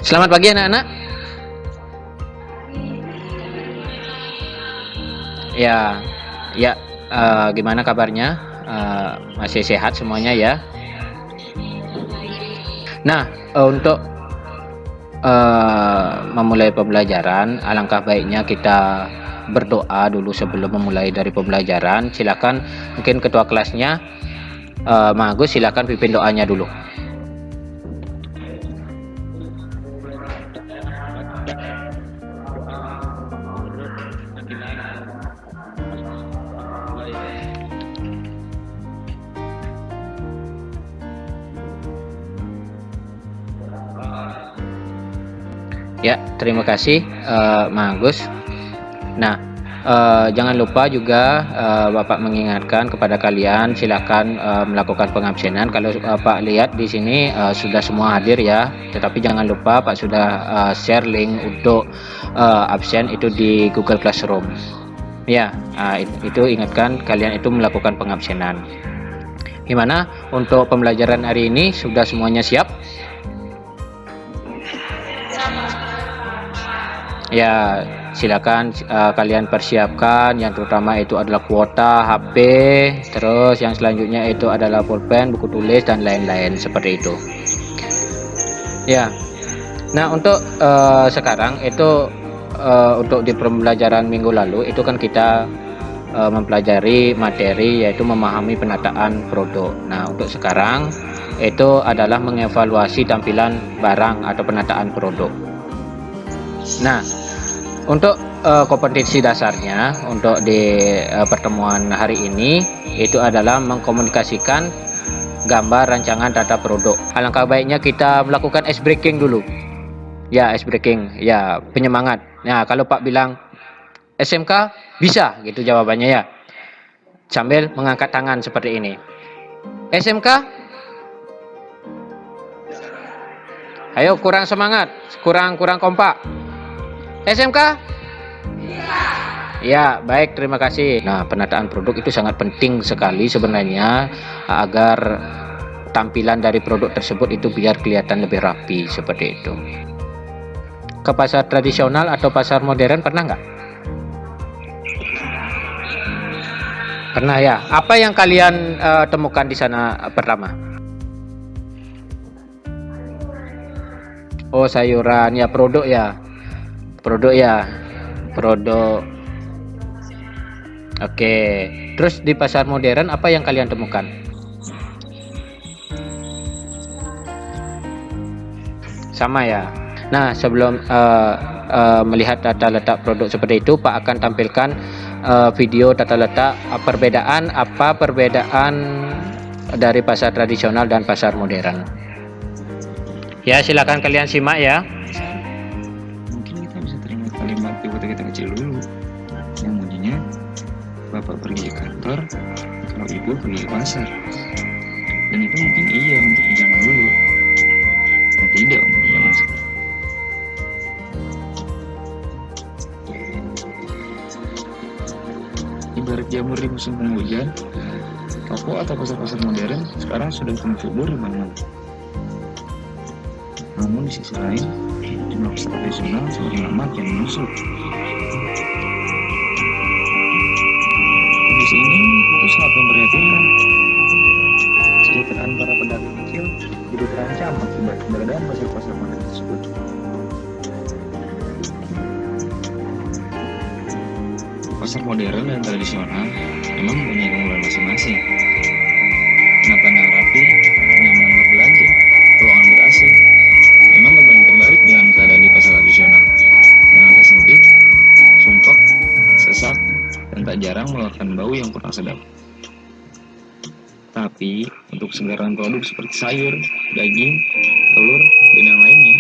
Selamat pagi anak-anak. Ya, ya, gimana kabarnya? Masih sehat semuanya ya? Nah, untuk memulai pembelajaran, alangkah baiknya kita berdoa dulu sebelum memulai dari pembelajaran. Silakan, mungkin ketua kelasnya, Agus, silakan pimpin doanya dulu. Ya, terima kasih, Agus. Nah, jangan lupa juga Bapak mengingatkan kepada kalian, silakan melakukan pengabsenan. Kalau Pak lihat di sini sudah semua hadir ya, tetapi jangan lupa Pak sudah share link untuk absen itu di Google Classroom. Ya, itu ingatkan kalian itu melakukan pengabsenan. Gimana untuk pembelajaran hari ini? Sudah semuanya siap? Ya, silakan kalian persiapkan. Yang terutama itu adalah kuota, HP, terus yang selanjutnya itu adalah pulpen, buku tulis dan lain-lain seperti itu. Ya. Nah, untuk sekarang itu untuk di pembelajaran minggu lalu itu kan kita mempelajari materi yaitu memahami penataan produk. Nah, untuk sekarang itu adalah mengevaluasi tampilan barang atau penataan produk. Nah, untuk kompetensi dasarnya untuk di pertemuan hari ini itu adalah mengkomunikasikan gambar rancangan data produk. Alangkah baiknya kita melakukan ice breaking dulu. Ya, ice breaking, ya, penyemangat. Nah, kalau Pak bilang SMK bisa, gitu jawabannya ya. Sambil mengangkat tangan seperti ini. SMK? Ayo, kurang semangat, kurang kompak. SMK? Ya, baik, terima kasih. Nah, penataan produk itu sangat penting sekali sebenarnya agar tampilan dari produk tersebut itu biar kelihatan lebih rapi seperti itu. Ke pasar tradisional atau pasar modern pernah nggak? Pernah ya. Apa yang kalian temukan di sana pertama? Oh, sayuran ya, produk ya. Produk. Oke. Terus di pasar modern apa yang kalian temukan? Sama ya. Nah, sebelum melihat tata letak produk seperti itu, Pak akan tampilkan video tata letak perbedaan dari pasar tradisional dan pasar modern. Ya, silakan kalian simak ya. Mungkin kita bisa terima kalimat di waktu kita kecil dulu yang bunyinya bapak pergi ke kantor kalau ibu pergi ke pasar, dan itu mungkin iya untuk di zaman dulu dan tidak untuk di zaman sekarang. Ibarat jamur di musim penghujan, toko atau pasar-pasar modern sekarang sudah tumbuh subur di mana-mana. Namun di sisi lain, jumlah pasar tradisional semakin lama kian menyusut. Kondisi ini itu sangat memprihatinkan. Kesejahteraan para pedagang kecil jadi terancam akibat keberadaan pasar-pasar modern tersebut. Pasar modern dan tradisional memang mempunyai keunggulan masing-masing. Penataan rapi, kenyamanan berbelanja, ruangan ber-AC memang berbanding terbalik dengan keadaan di pasar tradisional yang agak sempit, sumpek, sesak, dan tak jarang mengeluarkan bau yang kurang sedap. Tapi untuk kesegaran produk seperti sayur, daging, telur, dan yang lainnya,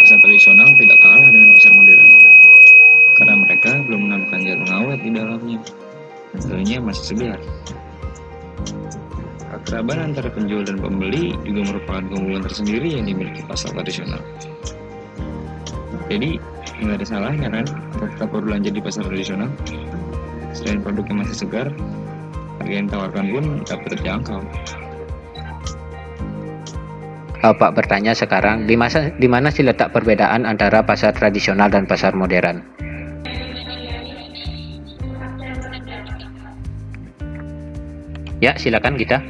pasar tradisional tidak kalah dengan pasar modern karena mereka belum menambahkan zat pengawet di dalamnya dan hasilnya masih segar. Kekerabaan antara penjual dan pembeli juga merupakan keunggulan tersendiri yang dimiliki pasar tradisional. Jadi, nggak ada salahnya kan tetap berbelanja di pasar tradisional. Selain produknya masih segar, harga yang ditawarkan pun dapat terjangkau. Pak bertanya sekarang, di mana sih letak perbedaan antara pasar tradisional dan pasar modern? Ya, silakan Gita.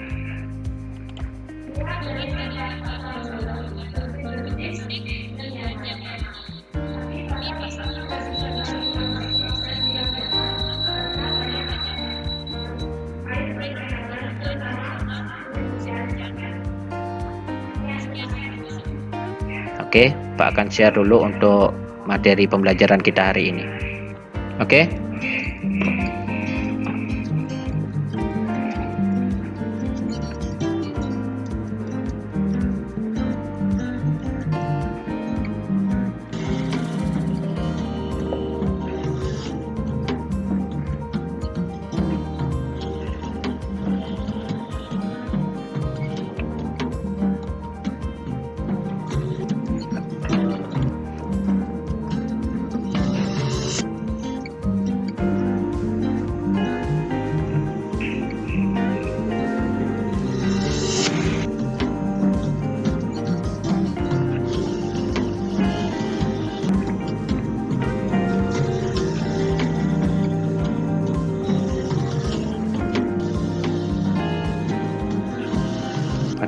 Oke, Pak akan share dulu untuk materi pembelajaran kita hari ini. Oke?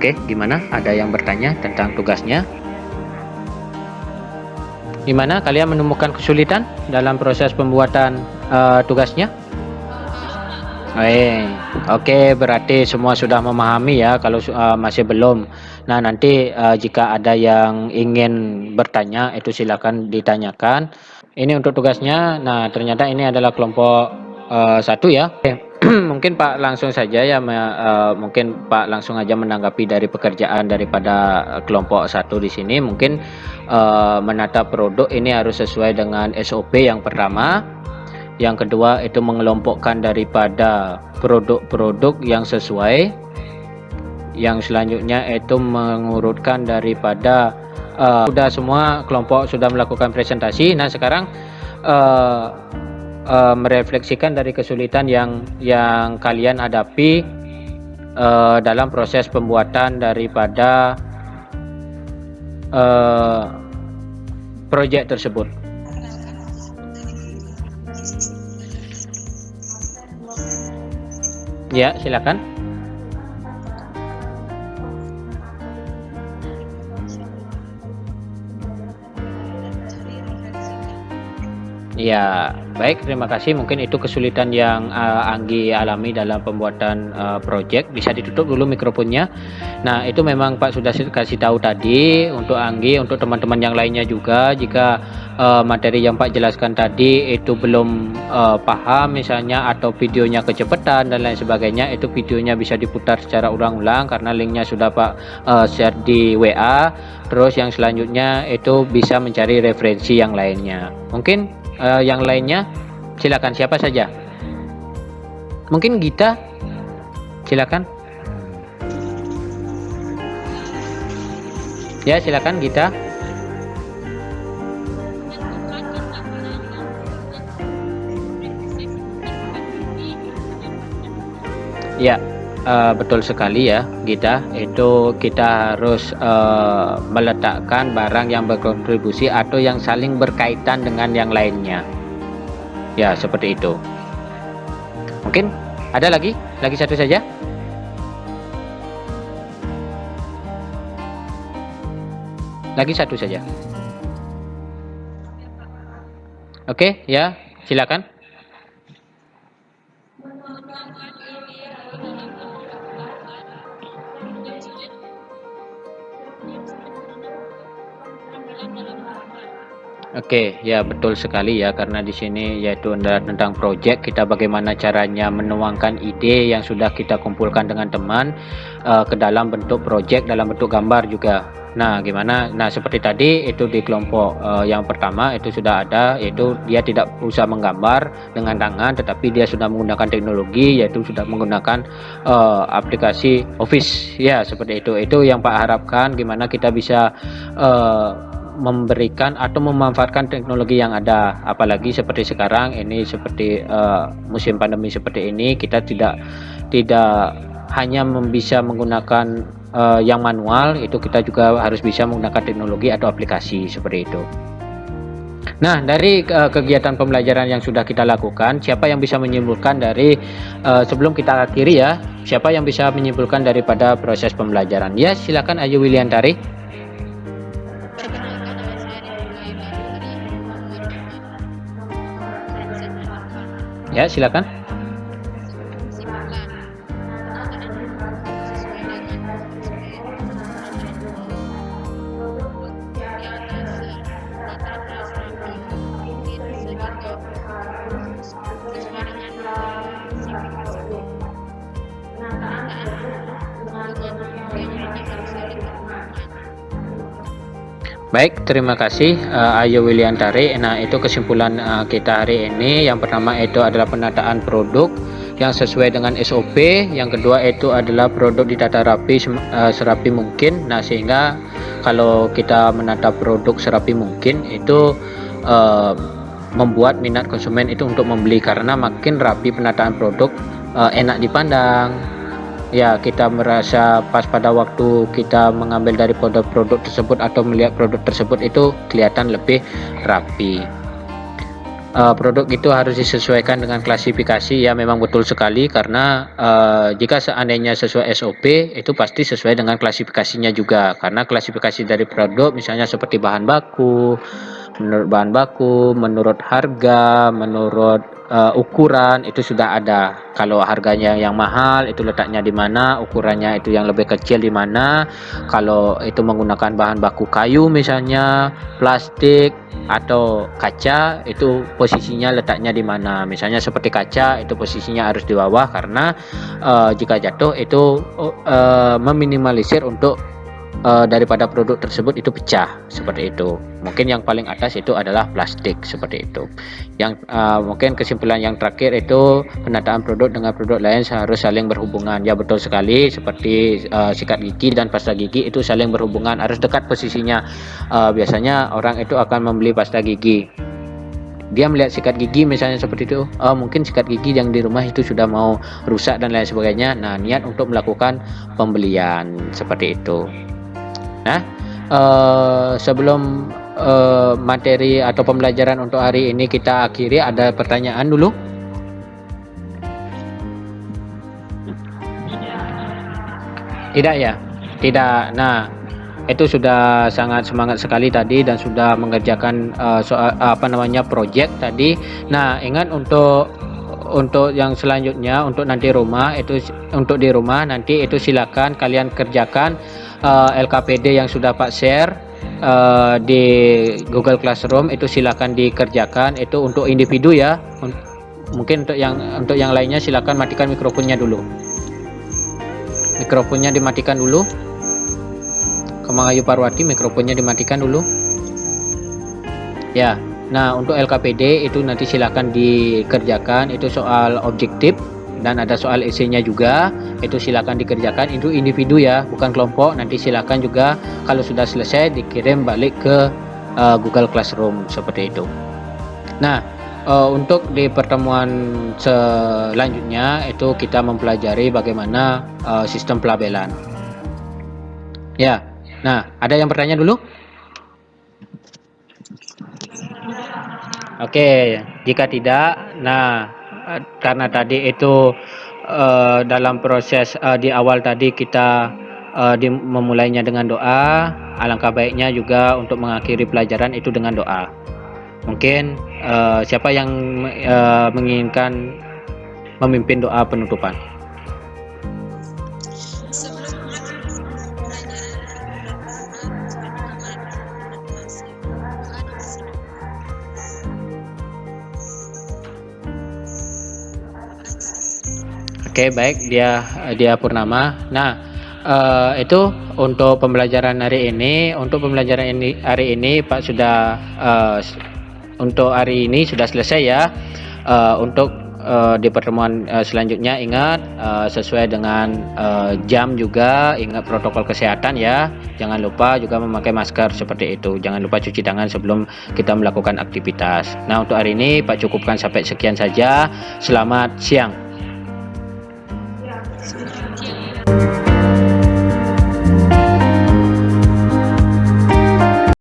Oke, gimana? Ada yang bertanya tentang tugasnya? Gimana kalian menemukan kesulitan dalam proses pembuatan tugasnya? Oke, berarti semua sudah memahami ya. Kalau masih belum, nah nanti jika ada yang ingin bertanya, itu silakan ditanyakan. Ini untuk tugasnya. Nah, ternyata ini adalah kelompok 1 ya. Oke. Mungkin Pak langsung saja ya, mungkin Pak langsung aja menanggapi dari pekerjaan daripada kelompok 1 di sini. Mungkin menata produk ini harus sesuai dengan SOP yang pertama. Yang kedua itu mengelompokkan daripada produk-produk yang sesuai. Yang selanjutnya itu mengurutkan daripada sudah semua kelompok sudah melakukan presentasi. Nah, sekarang merefleksikan dari kesulitan yang kalian hadapi dalam proses pembuatan daripada proyek tersebut. Ya, silakan. Ya, baik, terima kasih. Mungkin itu kesulitan yang Anggi alami dalam pembuatan project. Bisa ditutup dulu mikrofonnya. Nah, itu memang Pak sudah kasih tahu tadi untuk Anggi, untuk teman-teman yang lainnya juga. Jika materi yang Pak jelaskan tadi itu belum paham misalnya, atau videonya kecepatan dan lain sebagainya, itu videonya bisa diputar secara ulang-ulang karena linknya sudah Pak share di WA. Terus yang selanjutnya itu bisa mencari referensi yang lainnya. Mungkin yang lainnya silakan, siapa saja? Mungkin Gita, silakan. Ya, silakan Gita. Ya, betul sekali ya Gita. Itu kita harus meletakkan barang yang berkontribusi atau yang saling berkaitan dengan yang lainnya. Ya, seperti itu. Mungkin ada lagi satu saja. Lagi satu saja. Oke, ya, silakan. Oke, ya betul sekali ya, karena di sini yaitu tentang project, kita bagaimana caranya menuangkan ide yang sudah kita kumpulkan dengan teman ke dalam bentuk project, dalam bentuk gambar juga. Nah, gimana? Nah, seperti tadi itu di kelompok yang pertama itu sudah ada, yaitu dia tidak usah menggambar dengan tangan, tetapi dia sudah menggunakan teknologi, yaitu sudah menggunakan aplikasi Office. Ya, seperti itu. Itu yang Pak harapkan, gimana kita bisa memberikan atau memanfaatkan teknologi yang ada, apalagi seperti sekarang ini, seperti musim pandemi seperti ini, kita tidak hanya bisa menggunakan yang manual, itu kita juga harus bisa menggunakan teknologi atau aplikasi seperti itu. Nah, dari kegiatan pembelajaran yang sudah kita lakukan, siapa yang bisa menyimpulkan dari sebelum kita akhiri ya, siapa yang bisa menyimpulkan daripada proses pembelajaran? Ya, silakan Ayu Wiliantari. Perkenalkan, nama saya Nilai Baru dari nomor 5 Ya, silakan. Kesimpulan, penataan sesuai dengan yang dasar ditata rapi mungkin sehingga sesuai dengan spesifikasi. Penataan dengan yang lainnya harus saling berhubungan. Baik, terima kasih Ayu Wiliantari. Nah, itu kesimpulan kita hari ini. Yang pertama itu adalah penataan produk yang sesuai dengan SOP. Yang kedua itu adalah produk ditata rapi serapi mungkin. Nah, sehingga kalau kita menata produk serapi mungkin itu membuat minat konsumen itu untuk membeli, karena makin rapi penataan produk enak dipandang. Ya, kita merasa pas pada waktu kita mengambil dari produk tersebut atau melihat produk tersebut itu kelihatan lebih rapi. Produk itu harus disesuaikan dengan klasifikasi, ya memang betul sekali, karena jika seandainya sesuai SOP itu pasti sesuai dengan klasifikasinya juga, karena klasifikasi dari produk misalnya seperti bahan baku, menurut harga, menurut ukuran itu sudah ada. Kalau harganya yang mahal itu letaknya di mana, ukurannya itu yang lebih kecil di mana. Kalau itu menggunakan bahan baku kayu misalnya, plastik atau kaca, itu posisinya letaknya di mana. Misalnya seperti kaca itu posisinya harus di bawah, karena jika jatuh itu meminimalisir untuk daripada produk tersebut itu pecah, seperti itu. Mungkin yang paling atas itu adalah plastik, seperti itu. Yang mungkin kesimpulan yang terakhir itu penataan produk dengan produk lain harus saling berhubungan. Ya betul sekali, seperti sikat gigi dan pasta gigi itu saling berhubungan, harus dekat posisinya. Biasanya orang itu akan membeli pasta gigi, dia melihat sikat gigi misalnya seperti itu, mungkin sikat gigi yang di rumah itu sudah mau rusak dan lain sebagainya. Nah, niat untuk melakukan pembelian seperti itu. Nah, sebelum materi atau pembelajaran untuk hari ini kita akhiri, ada pertanyaan dulu? Tidak ya? Tidak. Nah, itu sudah sangat semangat sekali tadi dan sudah mengerjakan soal project tadi. Nah, ingat untuk yang selanjutnya, untuk nanti di rumah nanti itu silakan kalian kerjakan LKPD yang sudah Pak share di Google Classroom, itu silakan dikerjakan. Itu untuk individu ya. Mungkin untuk yang lainnya silakan matikan mikrofonnya dulu. Mikrofonnya dimatikan dulu. Kemang Ayu Parwati, mikrofonnya dimatikan dulu. Ya. Nah, untuk LKPD itu nanti silakan dikerjakan, itu soal objektif dan ada soal esainya juga, itu silakan dikerjakan. Itu individu ya, bukan kelompok. Nanti silakan juga kalau sudah selesai dikirim balik ke Google Classroom, seperti itu. Nah, untuk di pertemuan selanjutnya itu kita mempelajari bagaimana sistem pelabelan. Ya. Nah, ada yang bertanya dulu? Oke, jika tidak, nah karena tadi itu dalam proses di awal tadi kita memulainya dengan doa, alangkah baiknya juga untuk mengakhiri pelajaran itu dengan doa. Mungkin siapa yang menginginkan memimpin doa penutupan? Oke, baik, dia Purnama. Nah, itu untuk pembelajaran hari ini. Untuk pembelajaran hari ini Pak sudah untuk hari ini sudah selesai ya. Untuk di pertemuan selanjutnya ingat sesuai dengan jam juga, ingat protokol kesehatan ya. Jangan lupa juga memakai masker seperti itu. Jangan lupa cuci tangan sebelum kita melakukan aktivitas. Nah, untuk hari ini Pak cukupkan sampai sekian saja. Selamat siang.